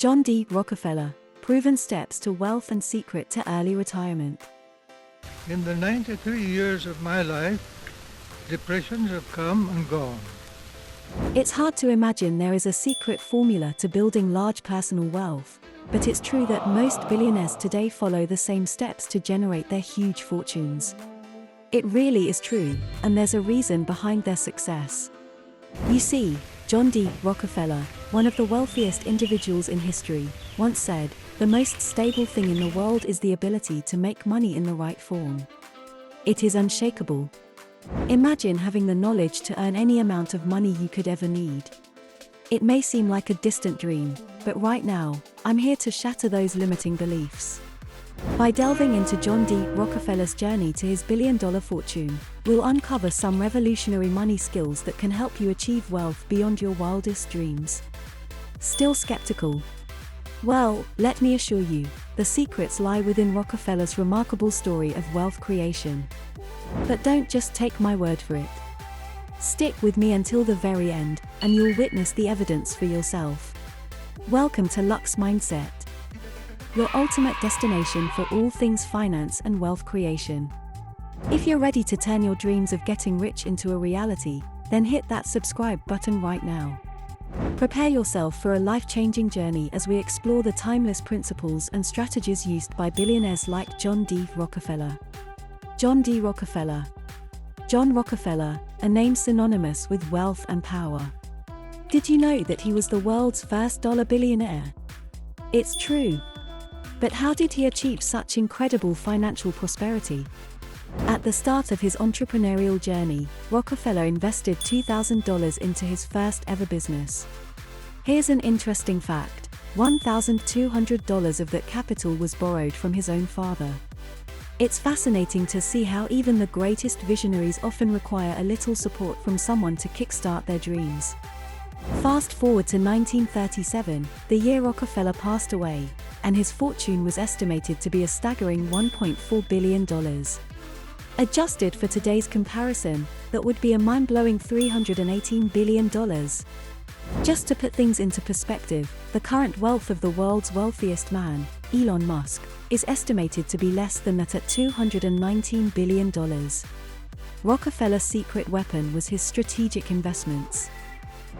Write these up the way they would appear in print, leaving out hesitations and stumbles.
John D. Rockefeller, Proven Steps to Wealth and Secret to Early Retirement. In the 93 years of my life, depressions have come and gone. It's hard to imagine there is a secret formula to building large personal wealth, but it's true that most billionaires today follow the same steps to generate their huge fortunes. It really is true, and there's a reason behind their success. You see, John D. Rockefeller, one of the wealthiest individuals in history, once said, "The most stable thing in the world is the ability to make money in the right form. It is unshakable." Imagine having the knowledge to earn any amount of money you could ever need. It may seem like a distant dream, but right now, I'm here to shatter those limiting beliefs. By delving into John D. Rockefeller's journey to his billion-dollar fortune, we'll uncover some revolutionary money skills that can help you achieve wealth beyond your wildest dreams. Still skeptical? Well, let me assure you, the secrets lie within Rockefeller's remarkable story of wealth creation. But don't just take my word for it. Stick with me until the very end, and you'll witness the evidence for yourself. Welcome to Luxe Mindset, your ultimate destination for all things finance and wealth creation. If you're ready to turn your dreams of getting rich into a reality, then hit that subscribe button right now. Prepare yourself for a life-changing journey as we explore the timeless principles and strategies used by billionaires like John D. Rockefeller. John D. Rockefeller. John Rockefeller, a name synonymous with wealth and power. Did you know that he was the world's first dollar billionaire? It's true. But how did he achieve such incredible financial prosperity? At the start of his entrepreneurial journey, Rockefeller invested $2,000 into his first ever business. Here's an interesting fact: $1,200 of that capital was borrowed from his own father. It's fascinating to see how even the greatest visionaries often require a little support from someone to kickstart their dreams. Fast forward to 1937, the year Rockefeller passed away, and his fortune was estimated to be a staggering $1.4 billion. Adjusted for today's comparison, that would be a mind-blowing $318 billion. Just to put things into perspective, the current wealth of the world's wealthiest man, Elon Musk, is estimated to be less than that at $219 billion. Rockefeller's secret weapon was his strategic investments.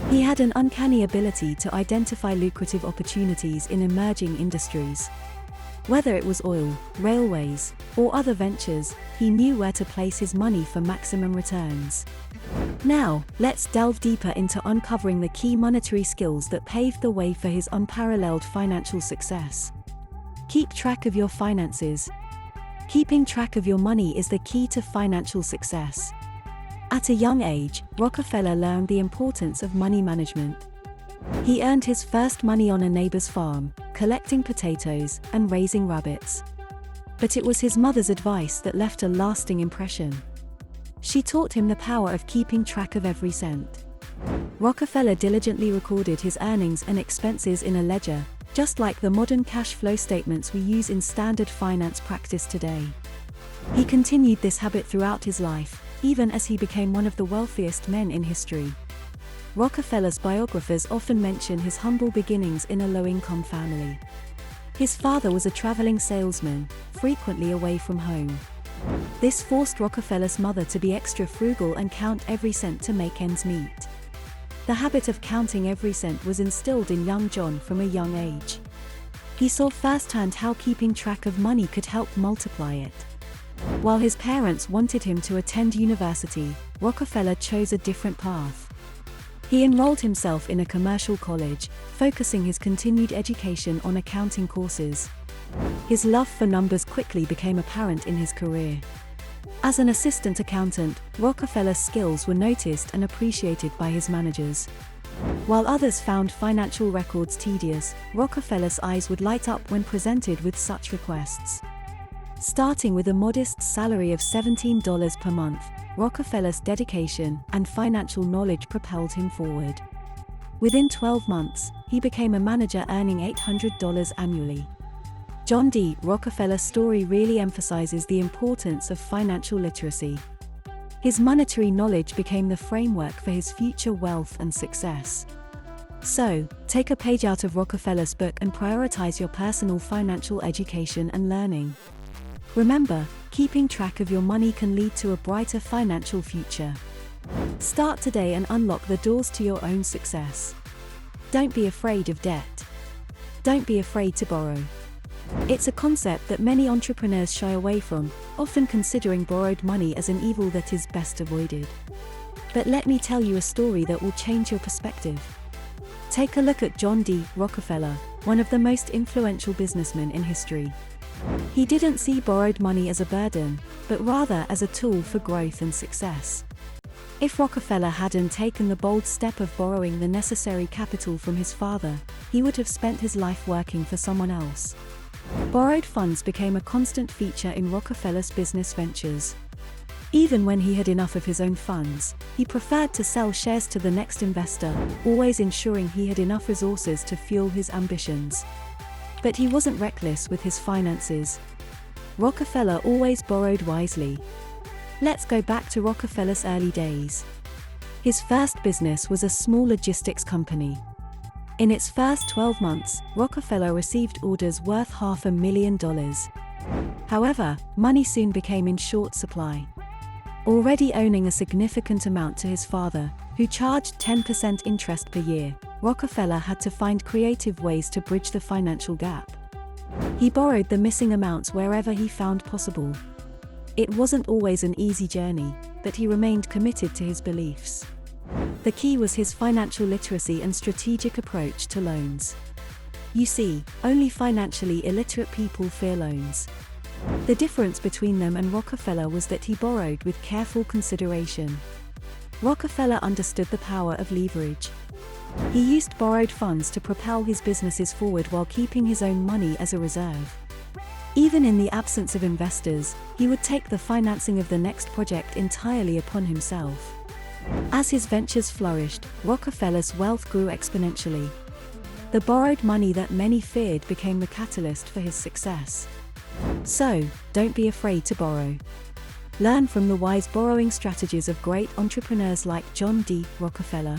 He had an uncanny ability to identify lucrative opportunities in emerging industries. Whether it was oil, railways, or other ventures, he knew where to place his money for maximum returns. Now, let's delve deeper into uncovering the key monetary skills that paved the way for his unparalleled financial success. Keep track of your finances. Keeping track of your money is the key to financial success. At a young age, Rockefeller learned the importance of money management. He earned his first money on a neighbor's farm, collecting potatoes and raising rabbits. But it was his mother's advice that left a lasting impression. She taught him the power of keeping track of every cent. Rockefeller diligently recorded his earnings and expenses in a ledger, just like the modern cash flow statements we use in standard finance practice today. He continued this habit throughout his life, even as he became one of the wealthiest men in history. Rockefeller's biographers often mention his humble beginnings in a low-income family. His father was a traveling salesman, frequently away from home. This forced Rockefeller's mother to be extra frugal and count every cent to make ends meet. The habit of counting every cent was instilled in young John from a young age. He saw firsthand how keeping track of money could help multiply it. While his parents wanted him to attend university, Rockefeller chose a different path. He enrolled himself in a commercial college, focusing his continued education on accounting courses. His love for numbers quickly became apparent in his career. As an assistant accountant, Rockefeller's skills were noticed and appreciated by his managers. While others found financial records tedious, Rockefeller's eyes would light up when presented with such requests. Starting with a modest salary of $17 per month, Rockefeller's dedication and financial knowledge propelled him forward. Within 12 months, he became a manager earning $800 annually. John D. Rockefeller's story really emphasizes the importance of financial literacy. His monetary knowledge became the framework for his future wealth and success. So, take a page out of Rockefeller's book and prioritize your personal financial education and learning. Remember, keeping track of your money can lead to a brighter financial future. Start today and unlock the doors to your own success. Don't be afraid of debt. Don't be afraid to borrow. It's a concept that many entrepreneurs shy away from, often considering borrowed money as an evil that is best avoided. But let me tell you a story that will change your perspective. Take a look at John D. Rockefeller, one of the most influential businessmen in history. He didn't see borrowed money as a burden, but rather as a tool for growth and success. If Rockefeller hadn't taken the bold step of borrowing the necessary capital from his father, he would have spent his life working for someone else. Borrowed funds became a constant feature in Rockefeller's business ventures. Even when he had enough of his own funds, he preferred to sell shares to the next investor, always ensuring he had enough resources to fuel his ambitions. But he wasn't reckless with his finances. Rockefeller always borrowed wisely. Let's go back to Rockefeller's early days. His first business was a small logistics company. In its first 12 months, Rockefeller received orders worth $500,000. However, money soon became in short supply. Already owning a significant amount to his father, who charged 10% interest per year, Rockefeller had to find creative ways to bridge the financial gap. He borrowed the missing amounts wherever he found possible. It wasn't always an easy journey, but he remained committed to his beliefs. The key was his financial literacy and strategic approach to loans. You see, only financially illiterate people fear loans. The difference between them and Rockefeller was that he borrowed with careful consideration. Rockefeller understood the power of leverage. He used borrowed funds to propel his businesses forward while keeping his own money as a reserve. Even in the absence of investors, he would take the financing of the next project entirely upon himself. As his ventures flourished, Rockefeller's wealth grew exponentially. The borrowed money that many feared became the catalyst for his success. So, don't be afraid to borrow. Learn from the wise borrowing strategies of great entrepreneurs like John D. Rockefeller.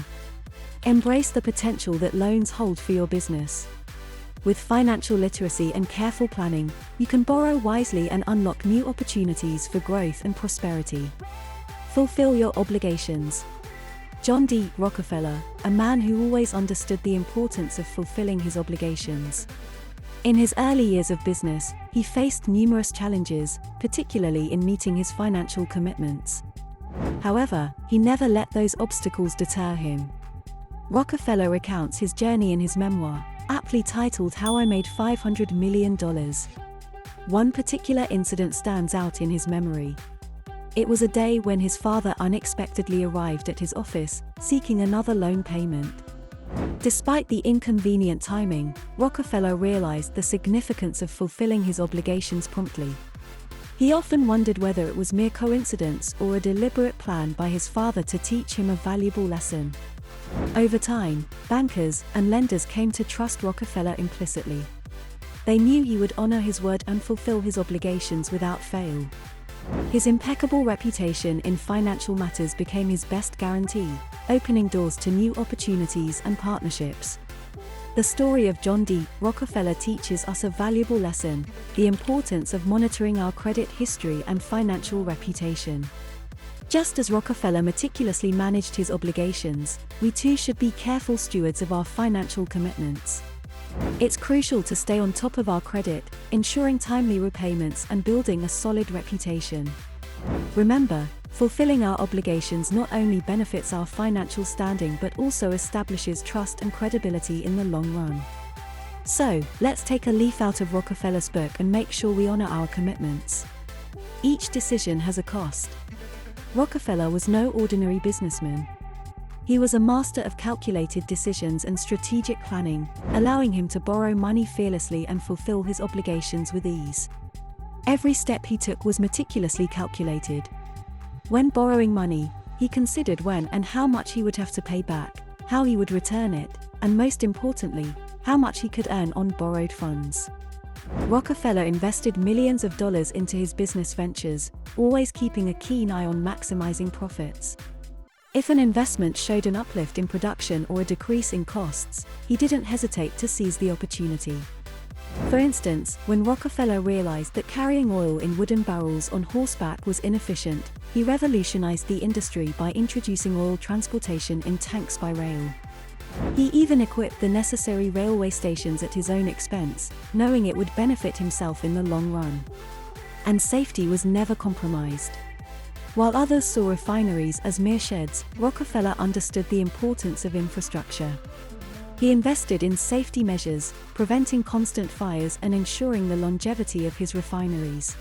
Embrace the potential that loans hold for your business. With financial literacy and careful planning, you can borrow wisely and unlock new opportunities for growth and prosperity. Fulfill your obligations. John D. Rockefeller, a man who always understood the importance of fulfilling his obligations. In his early years of business, he faced numerous challenges, particularly in meeting his financial commitments. However, he never let those obstacles deter him. Rockefeller recounts his journey in his memoir, aptly titled How I Made $500 Million. One particular incident stands out in his memory. It was a day when his father unexpectedly arrived at his office, seeking another loan payment. Despite the inconvenient timing, Rockefeller realized the significance of fulfilling his obligations promptly. He often wondered whether it was mere coincidence or a deliberate plan by his father to teach him a valuable lesson. Over time, bankers and lenders came to trust Rockefeller implicitly. They knew he would honor his word and fulfill his obligations without fail. His impeccable reputation in financial matters became his best guarantee, opening doors to new opportunities and partnerships. The story of John D. Rockefeller teaches us a valuable lesson: the importance of monitoring our credit history and financial reputation. Just as Rockefeller meticulously managed his obligations, we too should be careful stewards of our financial commitments. It's crucial to stay on top of our credit, ensuring timely repayments and building a solid reputation. Remember, fulfilling our obligations not only benefits our financial standing but also establishes trust and credibility in the long run. So, let's take a leaf out of Rockefeller's book and make sure we honor our commitments. Each decision has a cost. Rockefeller was no ordinary businessman. He was a master of calculated decisions and strategic planning, allowing him to borrow money fearlessly and fulfill his obligations with ease. Every step he took was meticulously calculated. When borrowing money, he considered when and how much he would have to pay back, how he would return it, and most importantly, how much he could earn on borrowed funds. Rockefeller invested millions of dollars into his business ventures, always keeping a keen eye on maximizing profits. If an investment showed an uplift in production or a decrease in costs, he didn't hesitate to seize the opportunity. For instance, when Rockefeller realized that carrying oil in wooden barrels on horseback was inefficient, he revolutionized the industry by introducing oil transportation in tanks by rail. He even equipped the necessary railway stations at his own expense, knowing it would benefit himself in the long run. And safety was never compromised. While others saw refineries as mere sheds, Rockefeller understood the importance of infrastructure. He invested in safety measures, preventing constant fires and ensuring the longevity of his refineries.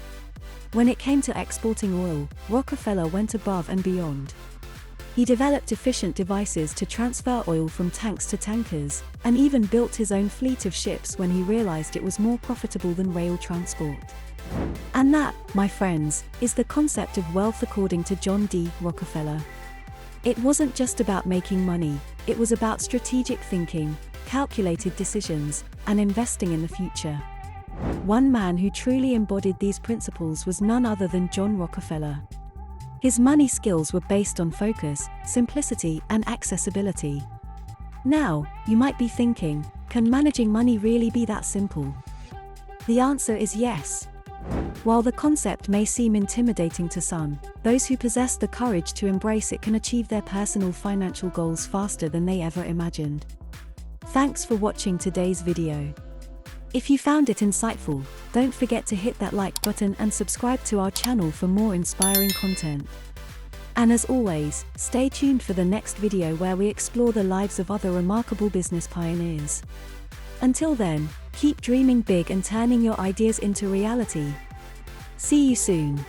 When it came to exporting oil, Rockefeller went above and beyond. He developed efficient devices to transfer oil from tanks to tankers, and even built his own fleet of ships when he realized it was more profitable than rail transport. And that, my friends, is the concept of wealth according to John D. Rockefeller. It wasn't just about making money, it was about strategic thinking, calculated decisions, and investing in the future. One man who truly embodied these principles was none other than John Rockefeller. His money skills were based on focus, simplicity, and accessibility. Now, you might be thinking, can managing money really be that simple? The answer is yes. While the concept may seem intimidating to some, those who possess the courage to embrace it can achieve their personal financial goals faster than they ever imagined. Thanks for watching today's video. If you found it insightful, don't forget to hit that like button and subscribe to our channel for more inspiring content. And as always, stay tuned for the next video where we explore the lives of other remarkable business pioneers. Until then, keep dreaming big and turning your ideas into reality. See you soon.